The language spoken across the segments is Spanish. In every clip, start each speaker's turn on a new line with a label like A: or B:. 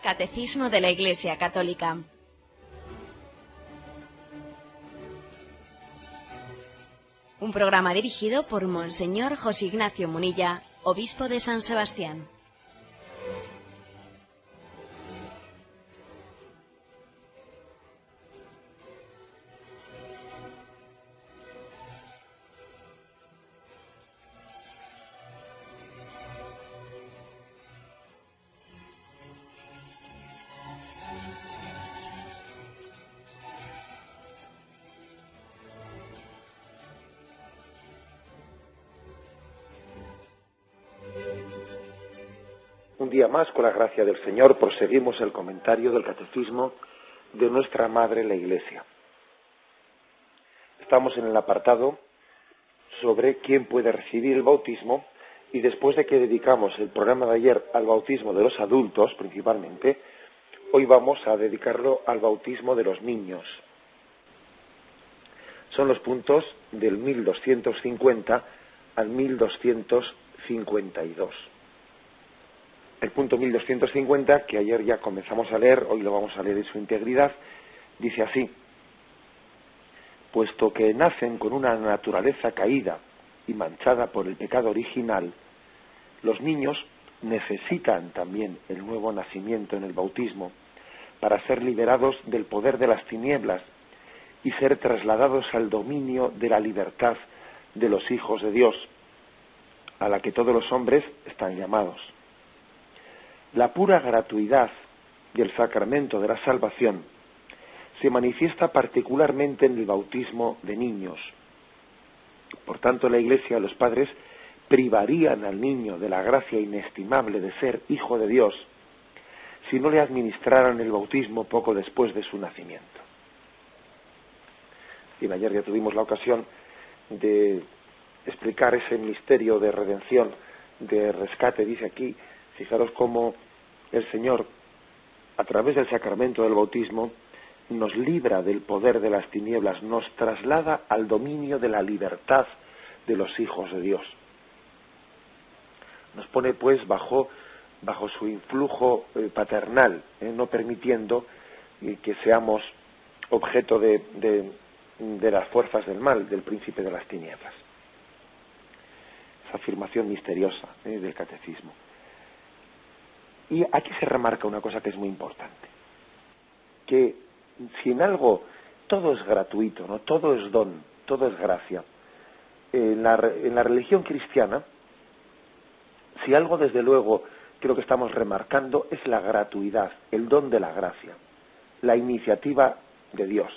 A: Catecismo de la Iglesia Católica. Un programa dirigido por Monseñor José Ignacio Munilla, obispo de San Sebastián.
B: Un día más, con la gracia del Señor, proseguimos el comentario del Catecismo de nuestra Madre la Iglesia. Estamos en el apartado sobre quién puede recibir el bautismo, y después de que dedicamos el programa de ayer al bautismo de los adultos, principalmente, hoy vamos a dedicarlo al bautismo de los niños. Son los puntos del 1250 al 1252. El punto 1250, que ayer ya comenzamos a leer, hoy lo vamos a leer en su integridad, dice así: puesto que nacen con una naturaleza caída y manchada por el pecado original, los niños necesitan también el nuevo nacimiento en el bautismo para ser liberados del poder de las tinieblas y ser trasladados al dominio de la libertad de los hijos de Dios, a la que todos los hombres están llamados. La pura gratuidad del sacramento de la salvación se manifiesta particularmente en el bautismo de niños. Por tanto, la Iglesia, los padres, privarían al niño de la gracia inestimable de ser hijo de Dios si no le administraran el bautismo poco después de su nacimiento. Y ayer ya tuvimos la ocasión de explicar ese misterio de redención, de rescate. Dice aquí, fijaros cómo el Señor, a través del sacramento del bautismo, nos libra del poder de las tinieblas, nos traslada al dominio de la libertad de los hijos de Dios. Nos pone pues bajo su influjo paternal, no permitiendo que seamos objeto de las fuerzas del mal, del príncipe de las tinieblas. Esa afirmación misteriosa del catecismo. Y aquí se remarca una cosa que es muy importante, que si en algo todo es gratuito, ¿no? Todo es don, todo es gracia, en la religión cristiana, si algo desde luego creo que estamos remarcando es la gratuidad, el don de la gracia, la iniciativa de Dios.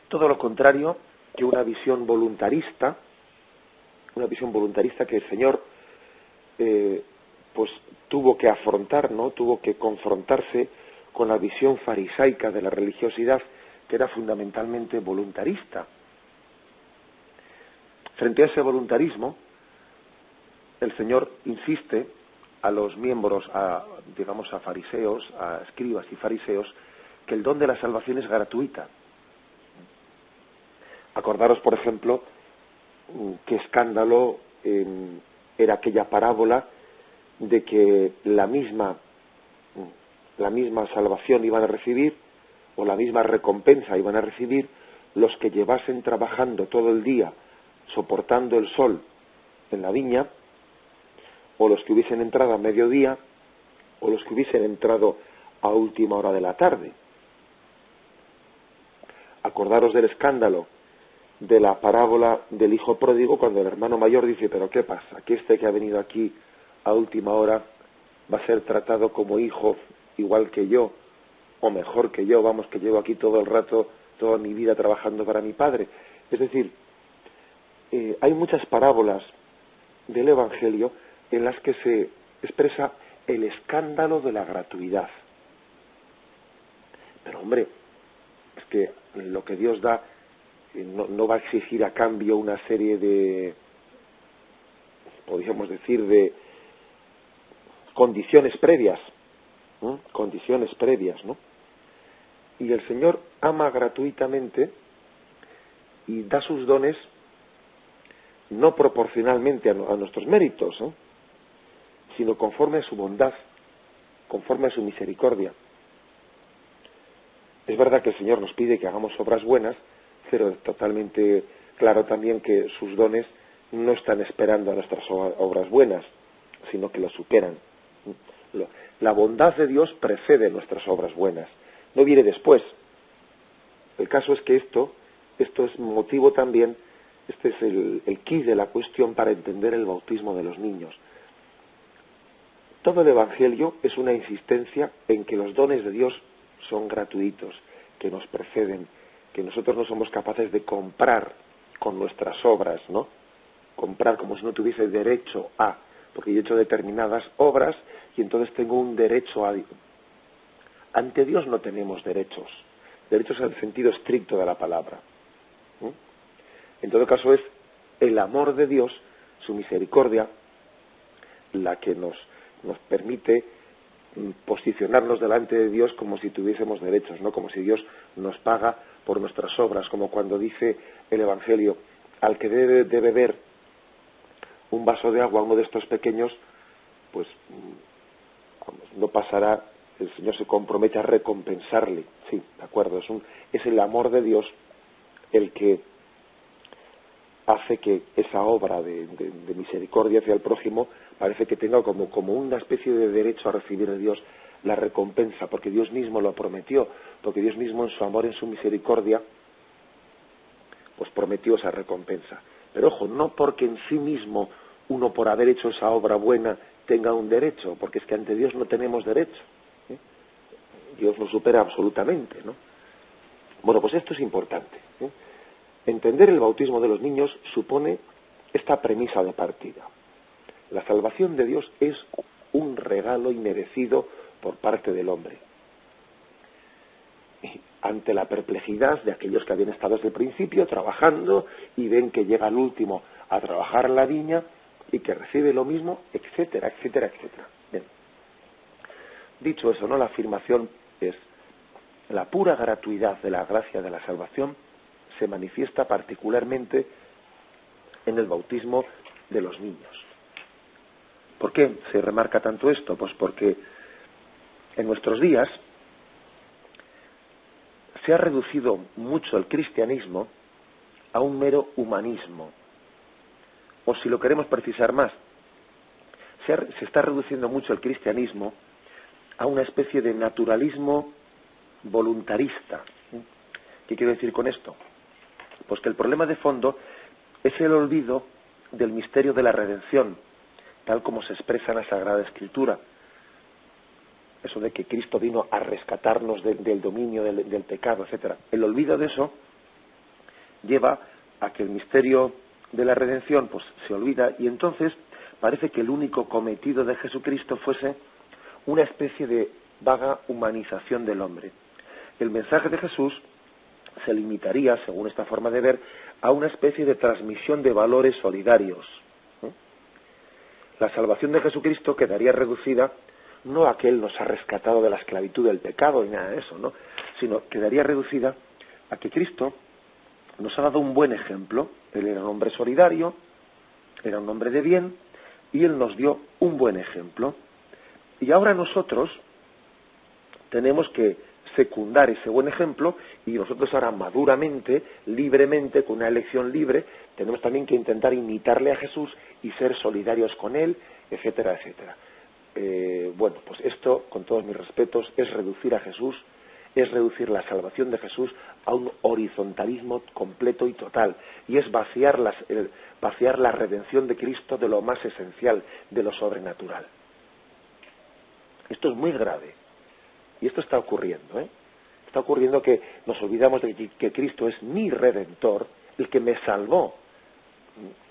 B: Todo lo contrario que una visión voluntarista que el Señor pues tuvo que afrontar, ¿no? Tuvo que confrontarse con la visión farisaica de la religiosidad, que era fundamentalmente voluntarista. Frente a ese voluntarismo, el Señor insiste a los miembros, a fariseos, a escribas y fariseos, que el don de la salvación es gratuita. Acordaros, por ejemplo, qué escándalo era aquella parábola de que la misma salvación iban a recibir, o la misma recompensa iban a recibir, los que llevasen trabajando todo el día, soportando el sol en la viña, o los que hubiesen entrado a mediodía, o los que hubiesen entrado a última hora de la tarde. Acordaros del escándalo de la parábola del hijo pródigo, cuando el hermano mayor dice: pero ¿qué pasa? Que este que ha venido aquí a última hora va a ser tratado como hijo igual que yo, o mejor que yo, vamos, que llevo aquí todo el rato, toda mi vida trabajando para mi padre. Es decir, hay muchas parábolas del Evangelio en las que se expresa el escándalo de la gratuidad. Pero hombre, es que lo que Dios da no va a exigir a cambio una serie de, podríamos decir, de condiciones previas, ¿no? Y el Señor ama gratuitamente y da sus dones no proporcionalmente a nuestros méritos, sino conforme a su bondad. conforme a su misericordia. Es verdad que el Señor nos pide que hagamos obras buenas, pero es totalmente claro también que sus dones no están esperando a nuestras obras buenas, sino que lo superan. La bondad de Dios precede nuestras obras buenas, no viene después. El caso es que esto es motivo también, este es el quid de la cuestión para entender el bautismo de los niños. Todo el Evangelio es una insistencia en que los dones de Dios son gratuitos, que nos preceden, que nosotros no somos capaces de comprar con nuestras obras, ¿no? Comprar como si no tuviese derecho a, porque yo he hecho determinadas obras y entonces tengo un derecho a... Ante Dios no tenemos derechos en el sentido estricto de la palabra. En todo caso es el amor de Dios, su misericordia, la que nos permite posicionarnos delante de Dios como si tuviésemos derechos, ¿no? Como si Dios nos paga por nuestras obras, como cuando dice el Evangelio, al que debe de beber un vaso de agua, uno de estos pequeños, pues no pasará, el Señor se compromete a recompensarle. Sí, de acuerdo, es el amor de Dios el que hace que esa obra de misericordia hacia el prójimo parece que tenga como una especie de derecho a recibir de Dios la recompensa, porque Dios mismo lo prometió, porque Dios mismo en su amor, en su misericordia, pues prometió esa recompensa. Pero ojo, no porque en sí mismo uno por haber hecho esa obra buena tenga un derecho, porque es que ante Dios no tenemos derecho. Dios nos supera absolutamente, ¿no? Bueno, pues esto es importante. Entender el bautismo de los niños supone esta premisa de partida. La salvación de Dios es un regalo inmerecido por parte del hombre. Ante la perplejidad de aquellos que habían estado desde el principio trabajando y ven que llega el último a trabajar la viña y que recibe lo mismo, etcétera, etcétera, etcétera. Bien. Dicho eso, ¿no? La afirmación es: la pura gratuidad de la gracia de la salvación se manifiesta particularmente en el bautismo de los niños. ¿Por qué se remarca tanto esto? Pues porque en nuestros días se ha reducido mucho el cristianismo a un mero humanismo. O si lo queremos precisar más, se está reduciendo mucho el cristianismo a una especie de naturalismo voluntarista. ¿Qué quiero decir con esto? Pues que el problema de fondo es el olvido del misterio de la redención, tal como se expresa en la Sagrada Escritura. Eso de que Cristo vino a rescatarnos del dominio del pecado, etcétera. El olvido de eso lleva a que el misterio de la redención pues se olvida, y entonces parece que el único cometido de Jesucristo fuese una especie de vaga humanización del hombre. El mensaje de Jesús se limitaría, según esta forma de ver, a una especie de transmisión de valores solidarios. La salvación de Jesucristo quedaría reducida no a que Él nos ha rescatado de la esclavitud del pecado ni nada de eso, ¿no? Sino quedaría reducida a que Cristo nos ha dado un buen ejemplo. Él era un hombre solidario, era un hombre de bien, y Él nos dio un buen ejemplo. Y ahora nosotros tenemos que secundar ese buen ejemplo, y nosotros ahora maduramente, libremente, con una elección libre, tenemos también que intentar imitarle a Jesús y ser solidarios con Él, etcétera, etcétera. Bueno, pues esto, con todos mis respetos, es reducir a Jesús, es reducir la salvación de Jesús a un horizontalismo completo y total, y es vaciar la redención de Cristo de lo más esencial, de lo sobrenatural. Esto es muy grave, y esto está ocurriendo, Está ocurriendo que nos olvidamos de que Cristo es mi Redentor, el que me salvó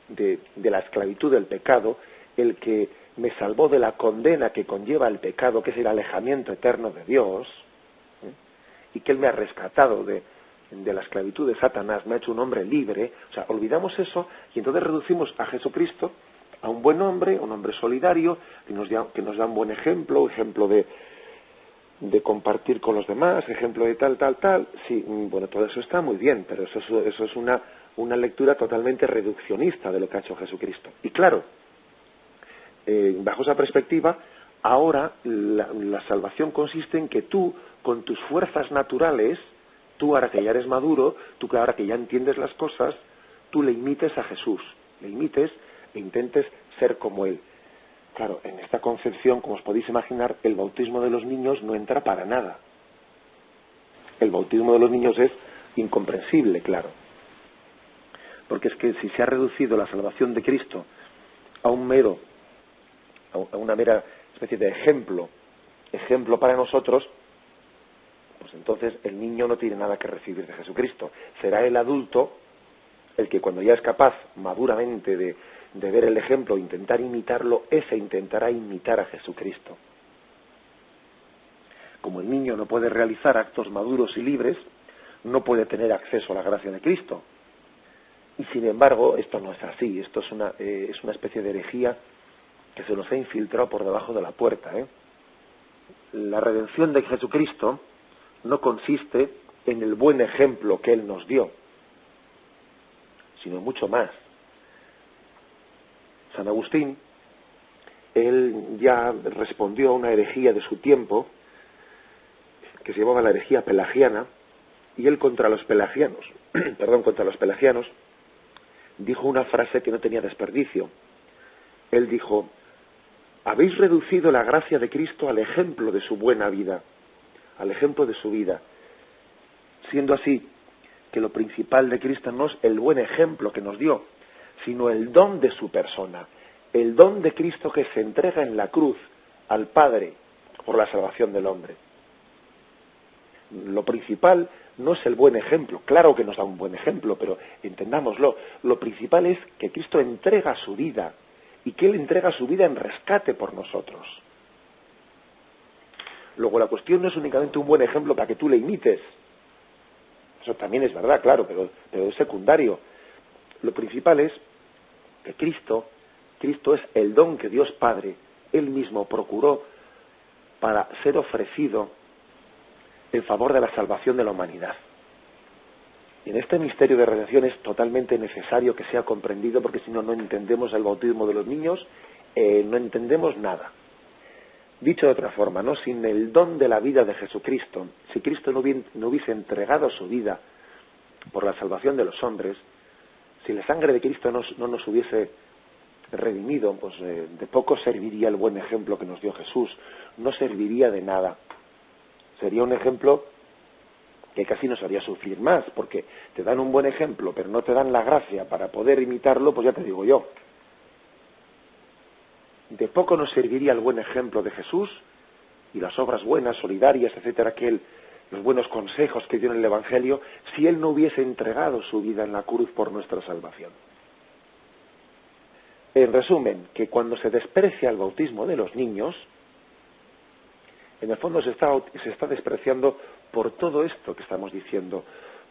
B: de la esclavitud del pecado, el que me salvó de la condena que conlleva el pecado, que es el alejamiento eterno de Dios, y que Él me ha rescatado de la esclavitud de Satanás, me ha hecho un hombre libre. O sea, olvidamos eso y entonces reducimos a Jesucristo a un buen hombre, un hombre solidario, que nos da un buen ejemplo de compartir con los demás, ejemplo de tal. Sí, bueno, todo eso está muy bien, pero eso es una lectura totalmente reduccionista de lo que ha hecho Jesucristo. Y claro, bajo esa perspectiva, ahora la salvación consiste en que tú, con tus fuerzas naturales, tú ahora que ya eres maduro, tú que ahora que ya entiendes las cosas, tú le imites a Jesús, le imites e intentes ser como Él. Claro, en esta concepción, como os podéis imaginar, el bautismo de los niños no entra para nada. El bautismo de los niños es incomprensible, claro. Porque es que si se ha reducido la salvación de Cristo a una mera especie de ejemplo para nosotros, pues entonces el niño no tiene nada que recibir de Jesucristo. Será el adulto el que, cuando ya es capaz maduramente de ver el ejemplo, intentar imitarlo, ese intentará imitar a Jesucristo. Como el niño no puede realizar actos maduros y libres, no puede tener acceso a la gracia de Cristo. Y sin embargo, esto no es así. Esto es una especie de herejía que se nos ha infiltrado por debajo de la puerta. La redención de Jesucristo no consiste en el buen ejemplo que Él nos dio, sino mucho más. San Agustín, él ya respondió a una herejía de su tiempo, que se llamaba la herejía pelagiana, y él contra los pelagianos, dijo una frase que no tenía desperdicio. Él dijo: habéis reducido la gracia de Cristo al ejemplo de su buena vida, al ejemplo de su vida, siendo así que lo principal de Cristo no es el buen ejemplo que nos dio, sino el don de su persona, el don de Cristo que se entrega en la cruz al Padre por la salvación del hombre. Lo principal no es el buen ejemplo, claro que nos da un buen ejemplo, pero entendámoslo, lo principal es que Cristo entrega su vida, y que Él entrega su vida en rescate por nosotros. Luego la cuestión no es únicamente un buen ejemplo para que tú le imites, eso también es verdad, claro, pero es secundario. Lo principal es que Cristo es el don que Dios Padre, Él mismo procuró para ser ofrecido en favor de la salvación de la humanidad. Y en este misterio de redención es totalmente necesario que sea comprendido, porque si no, no entendemos el bautismo de los niños, no entendemos nada. Dicho de otra forma, ¿no? Sin el don de la vida de Jesucristo, si Cristo no hubiese entregado su vida por la salvación de los hombres, si la sangre de Cristo no nos hubiese redimido, pues de poco serviría el buen ejemplo que nos dio Jesús, no serviría de nada. Sería un ejemplo que casi nos haría sufrir más, porque te dan un buen ejemplo, pero no te dan la gracia para poder imitarlo, pues ya te digo yo. De poco nos serviría el buen ejemplo de Jesús y las obras buenas, solidarias, etcétera, los buenos consejos que dio en el Evangelio, si Él no hubiese entregado su vida en la cruz por nuestra salvación. En resumen, que cuando se desprecia el bautismo de los niños, en el fondo se está despreciando por todo esto que estamos diciendo,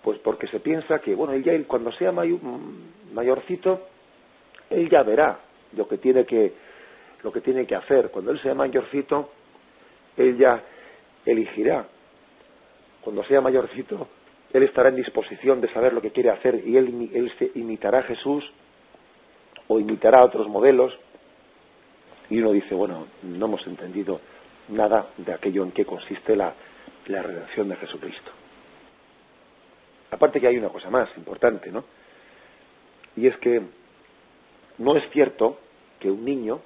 B: pues porque se piensa que, bueno, él cuando sea mayorcito, él ya verá lo que tiene que hacer. Cuando él sea mayorcito, él ya elegirá. Cuando sea mayorcito, él estará en disposición de saber lo que quiere hacer, y él se imitará a Jesús o imitará a otros modelos. Y uno dice, bueno, no hemos entendido nada de aquello en que consiste la redención de Jesucristo. Aparte que hay una cosa más importante, ¿no? Y es que no es cierto que un niño,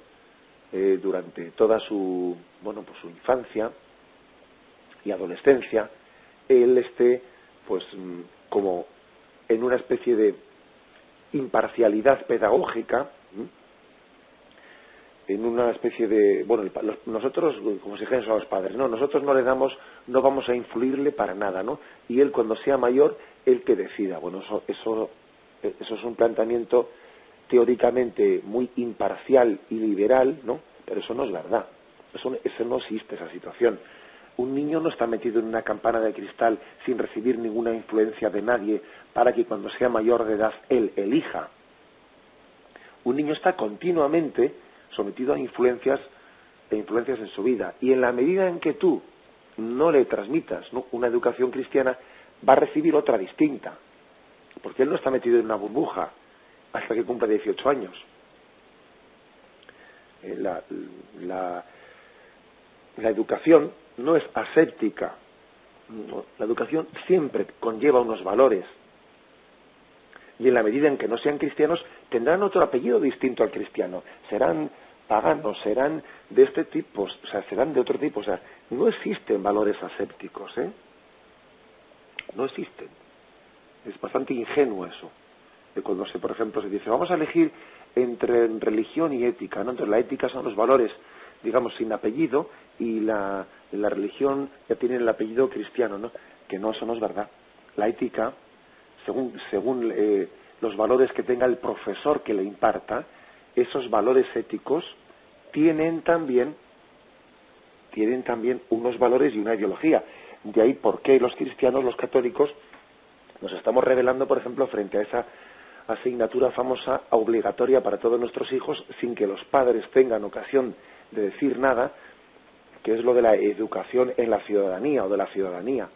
B: durante toda su infancia y adolescencia, él esté, pues, como en una especie de imparcialidad pedagógica, en una especie de, nosotros, como se dijeron a los padres, no, nosotros no vamos a influirle para nada, ¿no? Y él, cuando sea mayor, él que decida. Bueno, eso es un planteamiento teóricamente muy imparcial y liberal, ¿no? Pero eso no es verdad. Eso no existe, esa situación. Un niño no está metido en una campana de cristal sin recibir ninguna influencia de nadie para que cuando sea mayor de edad él elija. Un niño está continuamente sometido a influencias en su vida, y en la medida en que tú no le transmitas, ¿no?, una educación cristiana, va a recibir otra distinta, porque él no está metido en una burbuja hasta que cumpla 18 años. la educación no es aséptica. No, la educación siempre conlleva unos valores. Y en la medida en que no sean cristianos, tendrán otro apellido distinto al cristiano. Serán paganos, serán de este tipo, o sea, serán de otro tipo. O sea, no existen valores asépticos, ¿eh? No existen. Es bastante ingenuo eso. De cuando por ejemplo, se dice, vamos a elegir entre religión y ética, ¿no? Entonces la ética son los valores, digamos, sin apellido, y la religión ya tiene el apellido cristiano, ¿no? Que no, eso no es verdad. La ética, según los valores que tenga el profesor que le imparta, esos valores éticos tienen también unos valores y una ideología. De ahí por qué los cristianos, los católicos, nos estamos rebelando, por ejemplo, frente a esa asignatura famosa obligatoria para todos nuestros hijos, sin que los padres tengan ocasión de decir nada, que es lo de la educación en la ciudadanía o de la ciudadanía.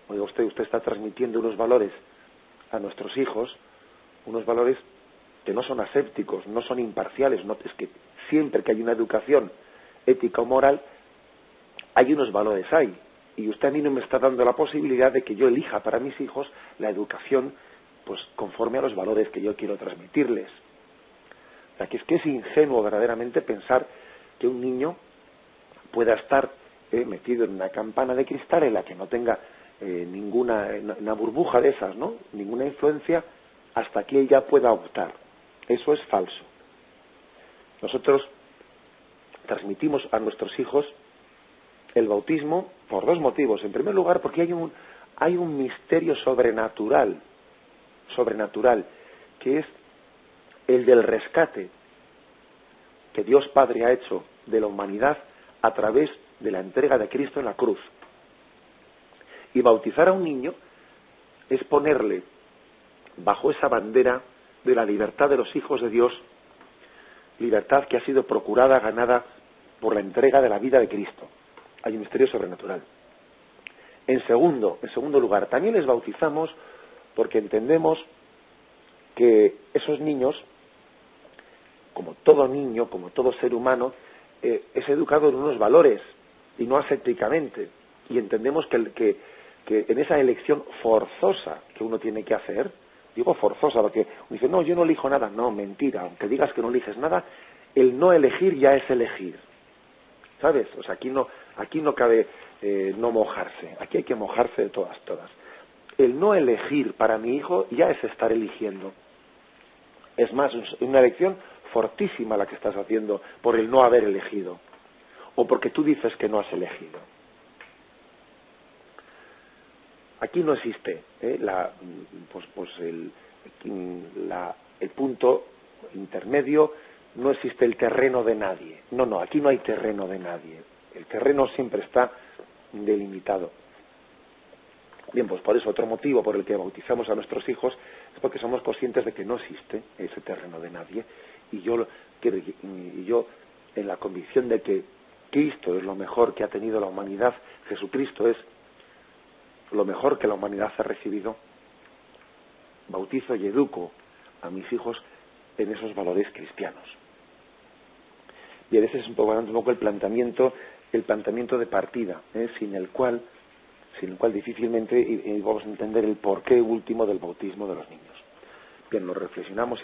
B: Oiga, usted está transmitiendo unos valores a nuestros hijos, unos valores que no son asépticos, no son imparciales, no, es que siempre que hay una educación ética o moral, hay unos valores ahí. Y usted a mí no me está dando la posibilidad de que yo elija para mis hijos la educación pues conforme a los valores que yo quiero transmitirles. O sea, que es ingenuo verdaderamente pensar que un niño pueda estar metido en una campana de cristal en la que no tenga ninguna una burbuja de esas, ¿no? Ninguna influencia hasta que ella pueda optar. Eso es falso. Nosotros transmitimos a nuestros hijos el bautismo por dos motivos. En primer lugar, porque hay un misterio sobrenatural, que es el del rescate que Dios Padre ha hecho de la humanidad a través de la entrega de Cristo en la cruz. Y bautizar a un niño es ponerle bajo esa bandera de la libertad de los hijos de Dios, libertad que ha sido procurada, ganada por la entrega de la vida de Cristo. Hay un misterio sobrenatural. En segundo lugar, también les bautizamos porque entendemos que esos niños, como todo niño, como todo ser humano, es educado en unos valores y no ascéticamente. Y entendemos que en esa elección forzosa que uno tiene que hacer, digo forzosa, porque uno dice, no, yo no elijo nada. No, mentira, aunque digas que no eliges nada, el no elegir ya es elegir. ¿Sabes? O sea, aquí no cabe no mojarse, aquí hay que mojarse de todas. El no elegir para mi hijo ya es estar eligiendo. Es más, es una elección fortísima la que estás haciendo por el no haber elegido, o porque tú dices que no has elegido. Aquí no existe el punto intermedio, no existe el terreno de nadie. No, aquí no hay terreno de nadie. El terreno siempre está delimitado. Bien, pues por eso otro motivo por el que bautizamos a nuestros hijos es porque somos conscientes de que no existe ese terreno de nadie, y yo en la convicción de que Cristo es lo mejor que ha tenido la humanidad, Jesucristo es lo mejor que la humanidad ha recibido, bautizo y educo a mis hijos en esos valores cristianos. Y a veces es un poco el planteamiento de partida, sin el cual difícilmente vamos a entender el porqué último del bautismo de los niños. Bien, lo reflexionamos.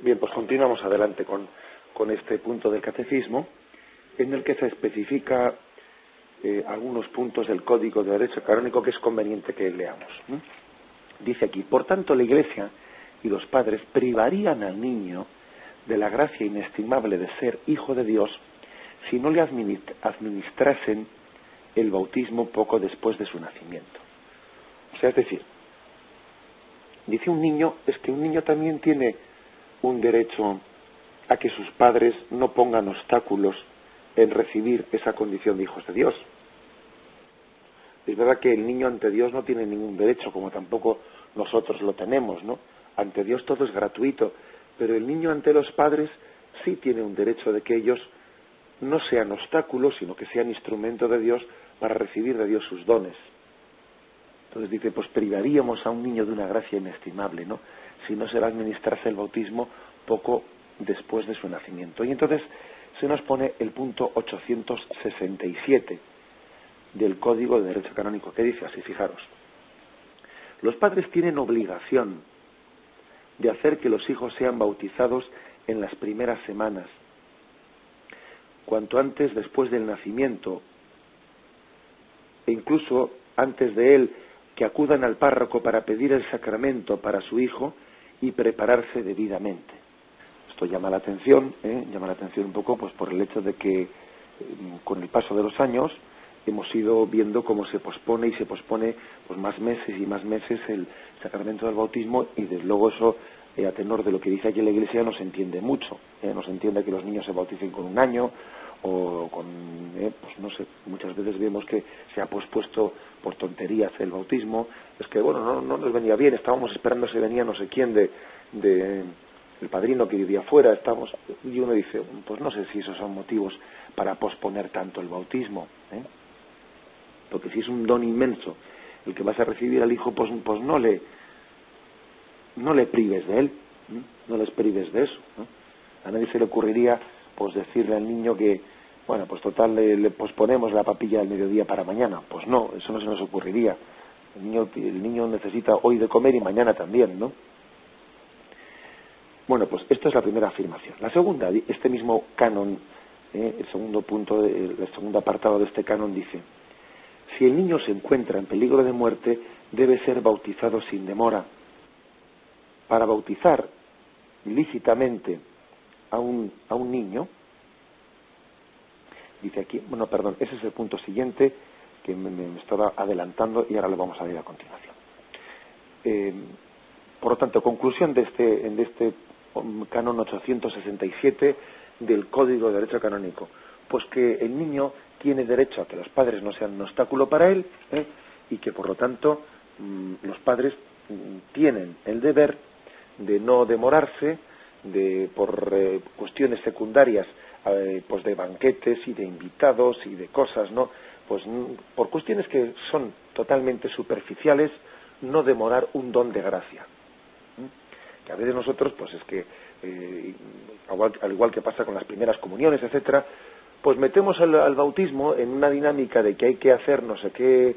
B: Bien, pues continuamos adelante con este punto del catecismo, en el que se especifica algunos puntos del Código de Derecho Canónico que es conveniente que leamos. Dice aquí: por tanto, la Iglesia y los padres privarían al niño de la gracia inestimable de ser hijo de Dios si no le administrasen el bautismo poco después de su nacimiento. O sea, es decir, dice un niño, es que un niño también tiene un derecho a que sus padres no pongan obstáculos en recibir esa condición de hijos de Dios. Es verdad que el niño ante Dios no tiene ningún derecho, como tampoco nosotros lo tenemos, ¿no? Ante Dios todo es gratuito, pero el niño ante los padres sí tiene un derecho de que ellos no sean obstáculos, sino que sean instrumento de Dios para recibir de Dios sus dones. Entonces dice, pues privaríamos a un niño de una gracia inestimable, ¿no?, si no se le administrase el bautismo poco después de su nacimiento. Y entonces se nos pone el punto 867 del Código de Derecho Canónico, que dice así, fijaros: los padres tienen obligación de hacer que los hijos sean bautizados en las primeras semanas, cuanto antes después del nacimiento, e incluso antes de él, que acudan al párroco para pedir el sacramento para su hijo y prepararse debidamente. Esto llama la atención un poco pues por el hecho de que con el paso de los años hemos ido viendo cómo se pospone pues más meses y más meses el sacramento del bautismo, y desde luego eso, a tenor de lo que dice aquí la Iglesia, no se entiende mucho. No se entiende que los niños se bauticen con un año o con, pues no sé, muchas veces vemos que se ha pospuesto por tonterías el bautismo. Es que bueno, no nos venía bien, estábamos esperando si venía no sé quién de el padrino que vivía fuera, y uno dice, pues no sé si esos son motivos para posponer tanto el bautismo, porque si es un don inmenso el que vas a recibir al hijo, pues no le prives de él, no les prives de eso, ¿no? A nadie se le ocurriría pues decirle al niño que, bueno, pues total le posponemos la papilla del mediodía para mañana. Pues no, eso no se nos ocurriría. El niño necesita hoy de comer y mañana también, ¿no? Bueno, pues esta es la primera afirmación. La segunda, este mismo canon, el segundo punto, el segundo apartado de este canon dice: si el niño se encuentra en peligro de muerte, debe ser bautizado sin demora. Para bautizar lícitamente a un niño, dice aquí, ese es el punto siguiente que me estaba adelantando y ahora lo vamos a ver a continuación. Por lo tanto, conclusión de este canon 867 del Código de Derecho Canónico, pues que el niño tiene derecho a que los padres no sean un obstáculo para él, y que por lo tanto los padres tienen el deber de no demorarse por cuestiones secundarias, pues de banquetes y de invitados y de cosas, ¿no? Pues por cuestiones que son totalmente superficiales, no demorar un don de gracia. Que a veces nosotros, pues es que, al igual que pasa con las primeras comuniones, etcétera, pues metemos al bautismo en una dinámica de que hay que hacer no sé qué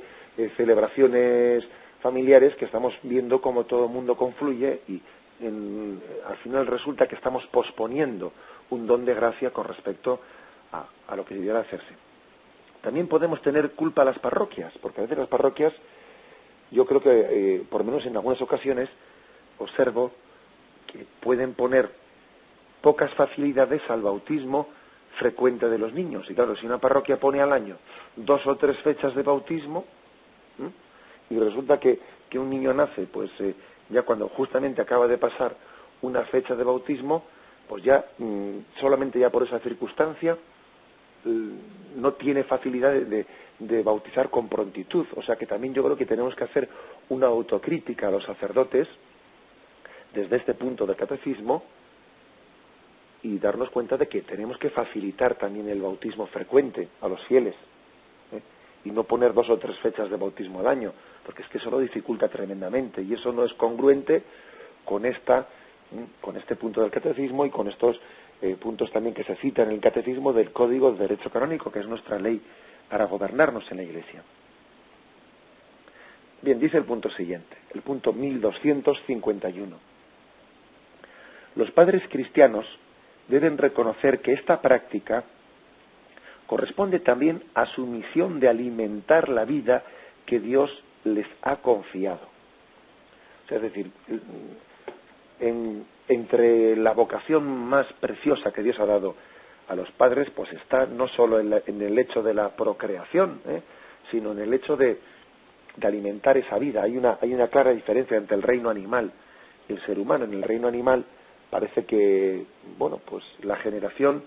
B: celebraciones familiares, que estamos viendo cómo todo el mundo confluye y al final resulta que estamos posponiendo un don de gracia con respecto a lo que debiera hacerse. También podemos tener culpa a las parroquias, porque a veces las parroquias, yo creo que, por lo menos en algunas ocasiones, observo que pueden poner pocas facilidades al bautismo frecuente de los niños. Y claro, si una parroquia pone al año 2 o 3 fechas de bautismo, y resulta que un niño nace, pues ya cuando justamente acaba de pasar una fecha de bautismo, pues ya solamente ya por esa circunstancia no tiene facilidad de bautizar con prontitud. O sea que también yo creo que tenemos que hacer una autocrítica a los sacerdotes desde este punto del catecismo y darnos cuenta de que tenemos que facilitar también el bautismo frecuente a los fieles, y no poner 2 o 3 fechas de bautismo al año, porque es que eso lo dificulta tremendamente y eso no es congruente con este punto del catecismo y con estos puntos también que se citan en el catecismo del Código de Derecho Canónico, que es nuestra ley para gobernarnos en la Iglesia. Bien, dice el punto siguiente, el punto 1251. Los padres cristianos deben reconocer que esta práctica corresponde también a su misión de alimentar la vida que Dios les ha confiado. O sea, es decir, entre la vocación más preciosa que Dios ha dado a los padres, pues está no solo en el hecho de la procreación, sino en el hecho de alimentar esa vida. Hay una clara diferencia entre el reino animal y el ser humano. En el reino animal parece que, bueno, pues la generación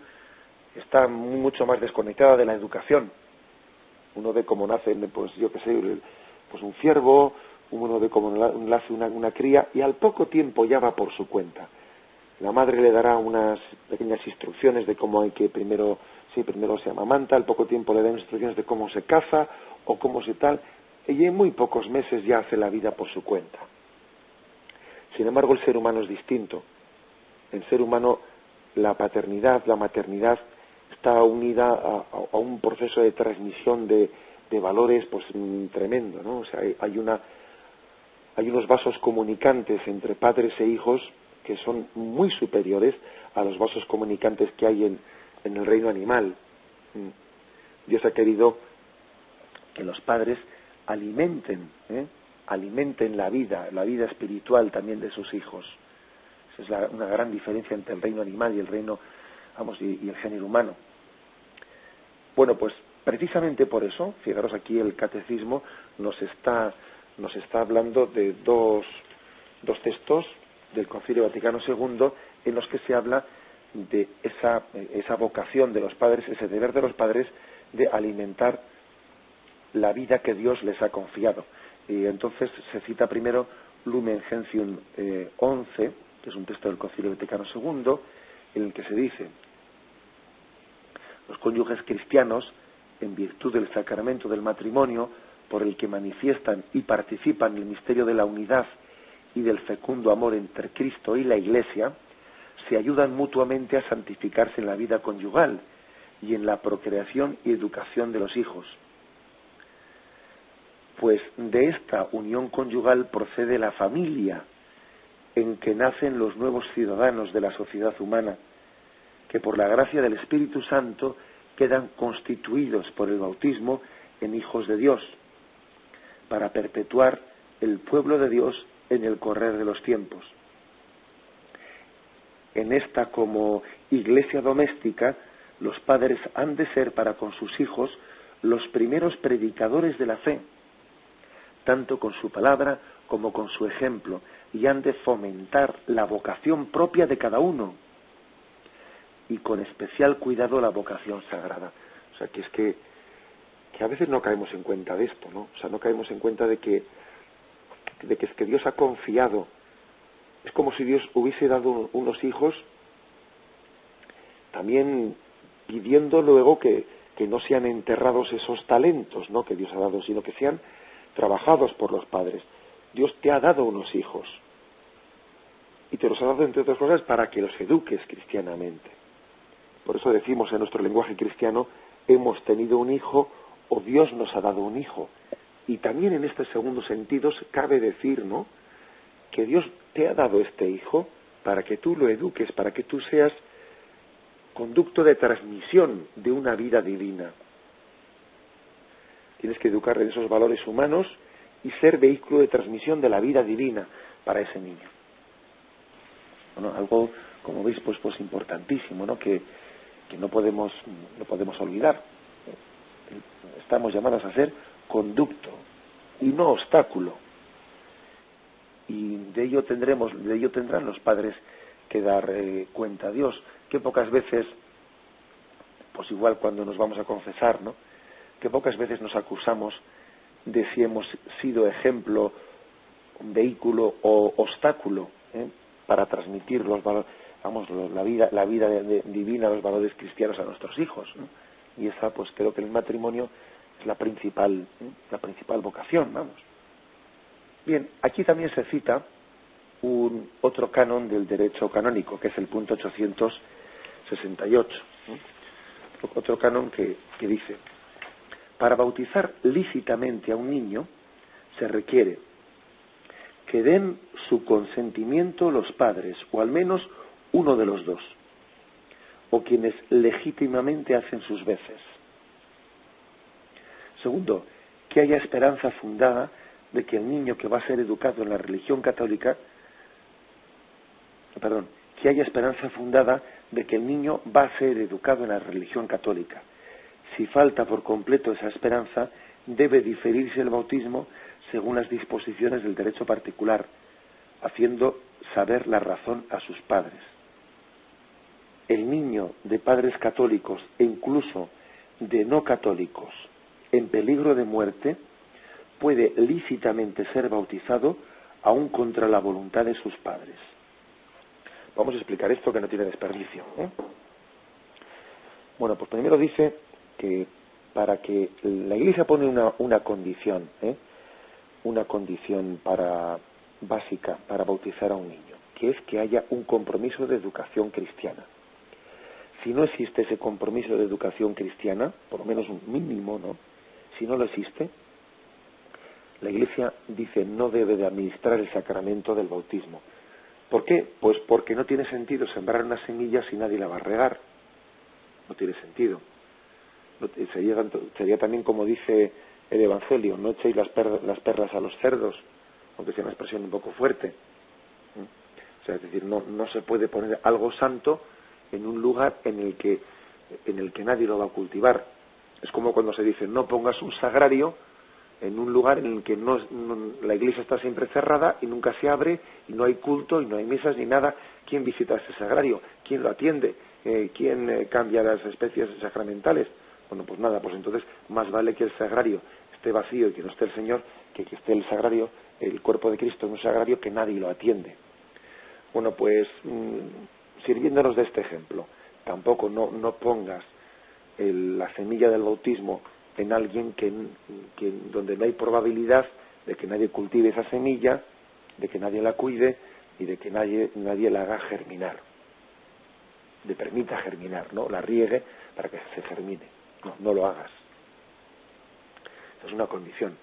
B: está mucho más desconectada de la educación. Uno ve cómo nace, pues yo qué sé, pues un ciervo, uno ve cómo nace una cría, y al poco tiempo ya va por su cuenta. La madre le dará unas pequeñas instrucciones de cómo hay que primero se amamanta, al poco tiempo le dan instrucciones de cómo se caza o cómo se tal, y en muy pocos meses ya hace la vida por su cuenta. Sin embargo, el ser humano es distinto. El ser humano, la paternidad, la maternidad, está unida a un proceso de transmisión de valores pues tremendo, ¿no? O sea, hay unos vasos comunicantes entre padres e hijos que son muy superiores a los vasos comunicantes que hay en el reino animal. Dios ha querido que los padres alimenten la vida espiritual también de sus hijos. Esa es una gran diferencia entre el reino animal y el reino, y el género humano. Bueno, pues precisamente por eso, fijaros aquí el catecismo nos está hablando de dos textos del Concilio Vaticano II en los que se habla de esa vocación de los padres, ese deber de los padres de alimentar la vida que Dios les ha confiado. Y entonces se cita primero Lumen Gentium 11, que es un texto del Concilio Vaticano II, en el que se dice: los cónyuges cristianos, en virtud del sacramento del matrimonio, por el que manifiestan y participan en el misterio de la unidad y del fecundo amor entre Cristo y la Iglesia, se ayudan mutuamente a santificarse en la vida conyugal y en la procreación y educación de los hijos. Pues de esta unión conyugal procede la familia, en que nacen los nuevos ciudadanos de la sociedad humana, que por la gracia del Espíritu Santo quedan constituidos por el bautismo en hijos de Dios, para perpetuar el pueblo de Dios en el correr de los tiempos. En esta, como iglesia doméstica, los padres han de ser para con sus hijos los primeros predicadores de la fe, tanto con su palabra como con su ejemplo, y han de fomentar la vocación propia de cada uno, y con especial cuidado la vocación sagrada. O sea, que a veces no caemos en cuenta de esto, ¿no? O sea, no caemos en cuenta de que es que Dios ha confiado. Es como si Dios hubiese dado unos hijos, también pidiendo luego que no sean enterrados esos talentos, ¿no?, que Dios ha dado, sino que sean trabajados por los padres. Dios te ha dado unos hijos y te los ha dado, entre otras cosas, para que los eduques cristianamente. Por eso decimos en nuestro lenguaje cristiano: hemos tenido un hijo, o Dios nos ha dado un hijo. Y también en este segundo sentido cabe decir, ¿no?, que Dios te ha dado este hijo para que tú lo eduques, para que tú seas conducto de transmisión de una vida divina. Tienes que educar en esos valores humanos y ser vehículo de transmisión de la vida divina para ese niño. Bueno, algo, como veis, pues importantísimo, ¿no?, que no podemos olvidar. Estamos llamados a ser conducto y no obstáculo. Y de ello tendrán los padres que dar cuenta a Dios. Que pocas veces, pues igual cuando nos vamos a confesar, ¿no?, que pocas veces nos acusamos de si hemos sido ejemplo, vehículo o obstáculo para transmitir los valores, la vida divina, los valores cristianos a nuestros hijos, ¿no? Y esa, pues creo que el matrimonio es la principal vocación, vamos. Bien, aquí también se cita otro canon del derecho canónico, que es el punto 868, ¿no? Otro canon que dice: para bautizar lícitamente a un niño se requiere que den su consentimiento los padres, o al menos uno de los dos, o quienes legítimamente hacen sus veces. Segundo, que haya esperanza fundada de que el niño que va a ser educado en la religión católica, que haya esperanza fundada de que el niño va a ser educado en la religión católica. Si falta por completo esa esperanza, debe diferirse el bautismo según las disposiciones del derecho particular, haciendo saber la razón a sus padres. El niño de padres católicos e incluso de no católicos en peligro de muerte puede lícitamente ser bautizado aún contra la voluntad de sus padres. Vamos a explicar esto que no tiene desperdicio, ¿eh? Bueno, pues primero dice que para que la Iglesia pone una condición, una condición básica para bautizar a un niño, que es que haya un compromiso de educación cristiana. Si no existe ese compromiso de educación cristiana, por lo menos un mínimo, ¿no? Si no lo existe, la Iglesia dice no debe de administrar el sacramento del bautismo. ¿Por qué? Pues porque no tiene sentido sembrar una semilla si nadie la va a regar. No tiene sentido. Sería también como dice el Evangelio, no echéis las perlas a los cerdos, aunque sea una expresión un poco fuerte. O sea, es decir, no se puede poner algo santo en un lugar en el que nadie lo va a cultivar. Es como cuando se dice, no pongas un sagrario en un lugar en el que la iglesia está siempre cerrada y nunca se abre, y no hay culto, y no hay misas ni nada. ¿Quién visita ese sagrario? ¿Quién lo atiende? ¿Quién cambia las especies sacramentales? Bueno, pues nada, pues entonces más vale que el sagrario esté vacío y que no esté el Señor, que esté el sagrario, el cuerpo de Cristo en un sagrario que nadie lo atiende. Bueno, pues sirviéndonos de este ejemplo, tampoco no pongas la semilla del bautismo en alguien que donde no hay probabilidad de que nadie cultive esa semilla, de que nadie la cuide y de que nadie la haga germinar, le permita germinar, ¿no? La riegue para que se germine. No lo hagas. Esa es una condición.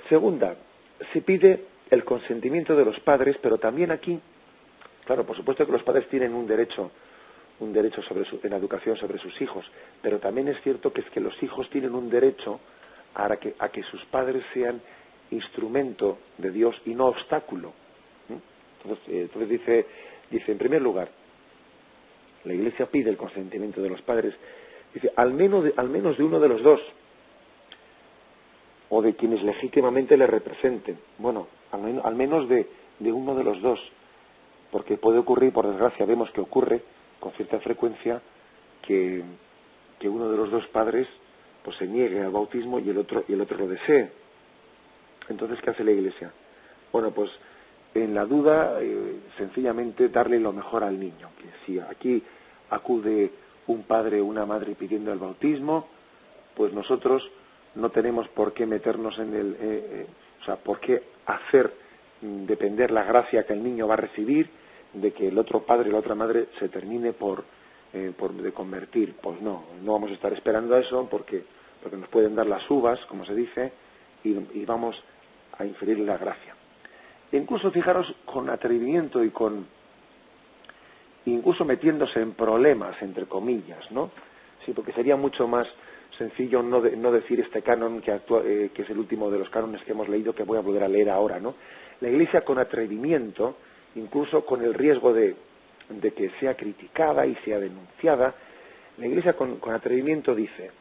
B: Segunda, se pide el consentimiento de los padres, pero también aquí, claro, por supuesto que los padres tienen un derecho en la educación sobre sus hijos, pero también es cierto que los hijos tienen un derecho a que sus padres sean instrumento de Dios y no obstáculo. Entonces dice en primer lugar, la Iglesia pide el consentimiento de los padres, dice, al menos de uno de los dos, o de quienes legítimamente le representen. Bueno, al menos de uno de los dos, porque puede ocurrir, por desgracia vemos que ocurre con cierta frecuencia, que uno de los dos padres pues se niegue al bautismo y el otro lo desee. Entonces, ¿qué hace la Iglesia? Bueno, pues en la duda, sencillamente darle lo mejor al niño. Que si aquí acude un padre o una madre pidiendo el bautismo, pues nosotros no tenemos por qué meternos por qué hacer depender la gracia que el niño va a recibir de que el otro padre y la otra madre se termine por convertir. Pues no vamos a estar esperando a eso porque nos pueden dar las uvas, como se dice, y vamos a inferirle la gracia. E incluso, fijaros, con atrevimiento y incluso metiéndose en problemas, entre comillas, ¿no? Sí, porque sería mucho más sencillo no decir este canon que es el último de los cánones que hemos leído, que voy a volver a leer ahora, ¿no? La Iglesia, con atrevimiento, incluso con el riesgo de que sea criticada y sea denunciada, la Iglesia con atrevimiento dice: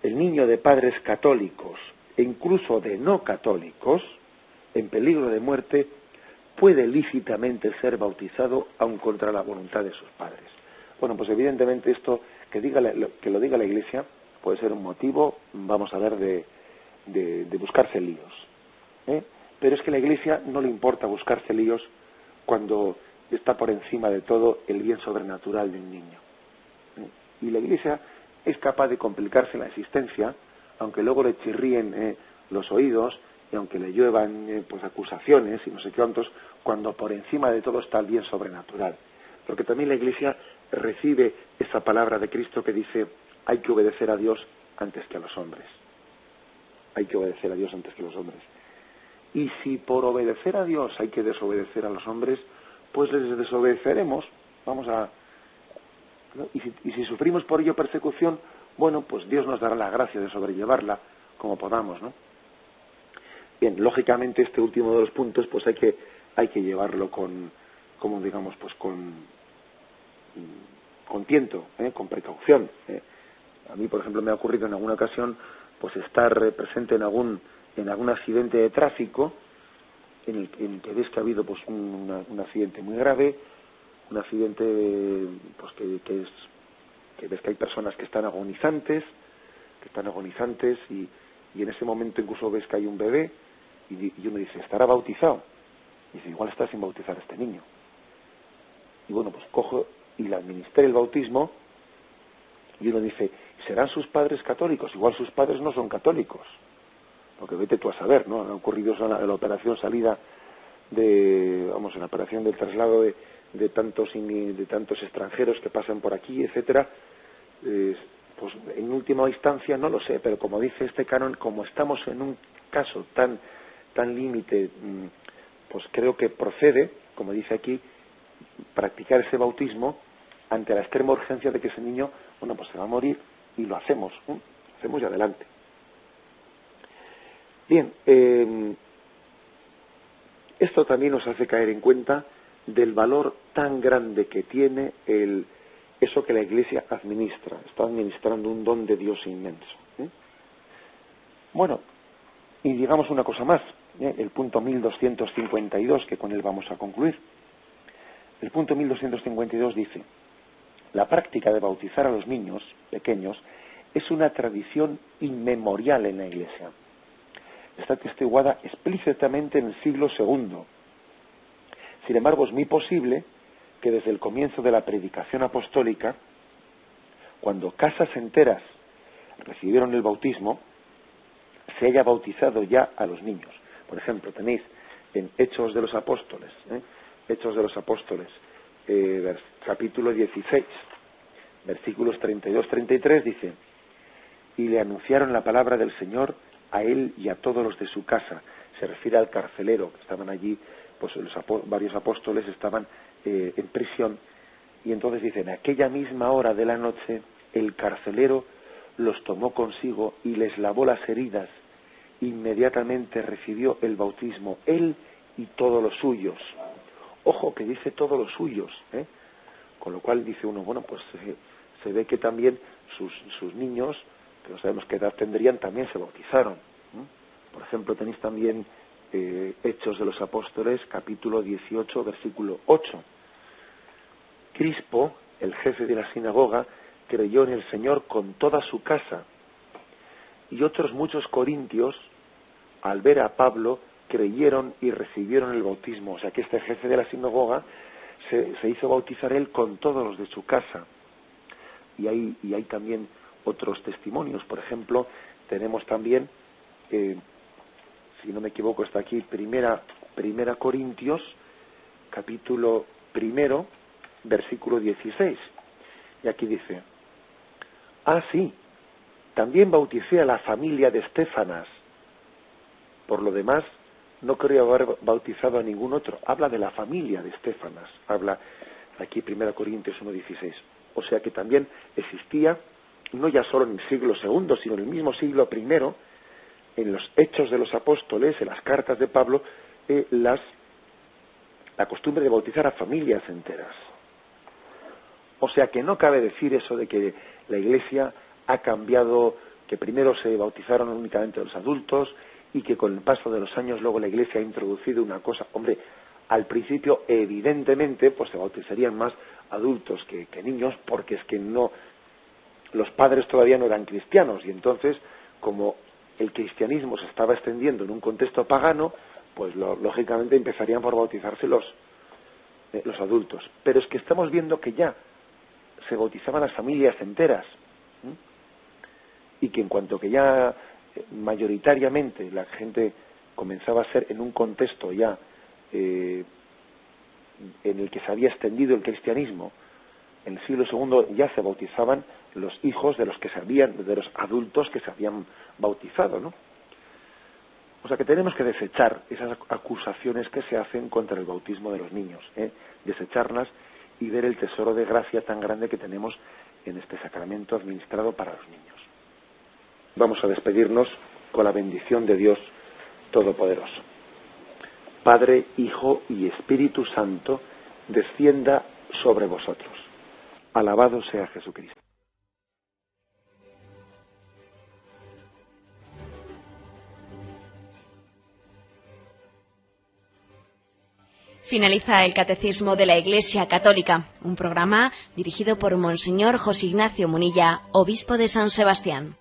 B: el niño de padres católicos e incluso de no católicos en peligro de muerte puede lícitamente ser bautizado aun contra la voluntad de sus padres. Bueno, pues evidentemente esto que lo diga la Iglesia puede ser un motivo, vamos a ver, de buscarse líos, pero es que a la Iglesia no le importa buscarse líos cuando está por encima de todo el bien sobrenatural de un niño. Y la Iglesia es capaz de complicarse la existencia, aunque luego le chirríen los oídos y aunque le lluevan acusaciones y no sé qué cuántos, cuando por encima de todo está el bien sobrenatural. Porque también la Iglesia recibe esa palabra de Cristo que dice: hay que obedecer a Dios antes que a los hombres. Hay que obedecer a Dios antes que a los hombres. Y si por obedecer a Dios hay que desobedecer a los hombres, pues les desobedeceremos, ¿no? Y si sufrimos por ello persecución, bueno, pues Dios nos dará la gracia de sobrellevarla como podamos, ¿no? Bien, lógicamente este último de los puntos, pues hay que llevarlo con tiento, con precaución. A mí, por ejemplo, me ha ocurrido en alguna ocasión, pues estar presente en algún accidente de tráfico, en el que ves que ha habido pues un accidente muy grave, un accidente pues que ves que hay personas que están agonizantes y en ese momento incluso ves que hay un bebé y uno dice, ¿estará bautizado? Y dice, igual está sin bautizar a este niño. Y bueno, pues cojo y le administré el bautismo y uno dice, ¿serán sus padres católicos? Igual sus padres no son católicos. Porque vete tú a saber, ¿no? Ha ocurrido en la operación salida en la operación del traslado de tantos extranjeros que pasan por aquí, etcétera. Pues en última instancia no lo sé, pero como dice este canon, como estamos en un caso tan límite, pues creo que procede, como dice aquí, practicar ese bautismo ante la extrema urgencia de que ese niño, bueno, pues se va a morir, y lo hacemos y adelante. Bien, esto también nos hace caer en cuenta del valor tan grande que tiene eso que la Iglesia administra. Está administrando un don de Dios inmenso. Bueno, y digamos una cosa más, el punto 1252, que con él vamos a concluir. El punto 1252 dice, la práctica de bautizar a los niños pequeños es una tradición inmemorial en la Iglesia. Está atestiguada explícitamente en el siglo II. Sin embargo, es muy posible que desde el comienzo de la predicación apostólica, cuando casas enteras recibieron el bautismo, se haya bautizado ya a los niños. Por ejemplo, tenéis en Hechos de los Apóstoles, capítulo 16, versículos 32-33, dice, y le anunciaron la palabra del Señor a él y a todos los de su casa. Se refiere al carcelero, que estaban allí, pues varios apóstoles estaban en prisión, y entonces dice, en aquella misma hora de la noche, el carcelero los tomó consigo y les lavó las heridas. Inmediatamente recibió el bautismo, él y todos los suyos. Ojo, que dice todos los suyos, con lo cual dice uno, bueno, pues se ve que también sus niños, que no sabemos qué edad tendrían, también se bautizaron. Por ejemplo, tenéis también Hechos de los Apóstoles, capítulo 18, versículo 8. Crispo, el jefe de la sinagoga, creyó en el Señor con toda su casa, y otros muchos corintios, al ver a Pablo, creyeron y recibieron el bautismo. O sea que este jefe de la sinagoga se hizo bautizar él con todos los de su casa. Y hay también otros testimonios. Por ejemplo, tenemos también, si no me equivoco, está aquí, primera Corintios, capítulo 1, versículo 16. Y aquí dice, sí, también bauticé a la familia de Estéfanas. Por lo demás, no creo haber bautizado a ningún otro. Habla de la familia de Estéfanas. Habla aquí 1 Corintios 1:16. O sea que también existía, no ya solo en el siglo II, sino en el mismo siglo I, en los Hechos de los Apóstoles, en las cartas de Pablo, la costumbre de bautizar a familias enteras. O sea que no cabe decir eso de que la Iglesia ha cambiado, que primero se bautizaron únicamente los adultos y que con el paso de los años luego la Iglesia ha introducido una cosa. Hombre, al principio evidentemente pues se bautizarían más adultos que niños, porque es que no, los padres todavía no eran cristianos, y entonces como el cristianismo se estaba extendiendo en un contexto pagano, pues lógicamente empezarían por bautizarse los adultos. Pero es que estamos viendo que ya se bautizaban las familias enteras, y que en cuanto que ya mayoritariamente la gente comenzaba a ser en un contexto ya en el que se había extendido el cristianismo, en el siglo II ya se bautizaban los hijos de los adultos que se habían bautizado, ¿no? O sea que tenemos que desechar esas acusaciones que se hacen contra el bautismo de los niños, desecharlas y ver el tesoro de gracia tan grande que tenemos en este sacramento administrado para los niños. Vamos a despedirnos con la bendición de Dios Todopoderoso. Padre, Hijo y Espíritu Santo, descienda sobre vosotros. Alabado sea Jesucristo.
A: Finaliza el Catecismo de la Iglesia Católica, un programa dirigido por Monseñor José Ignacio Munilla, obispo de San Sebastián.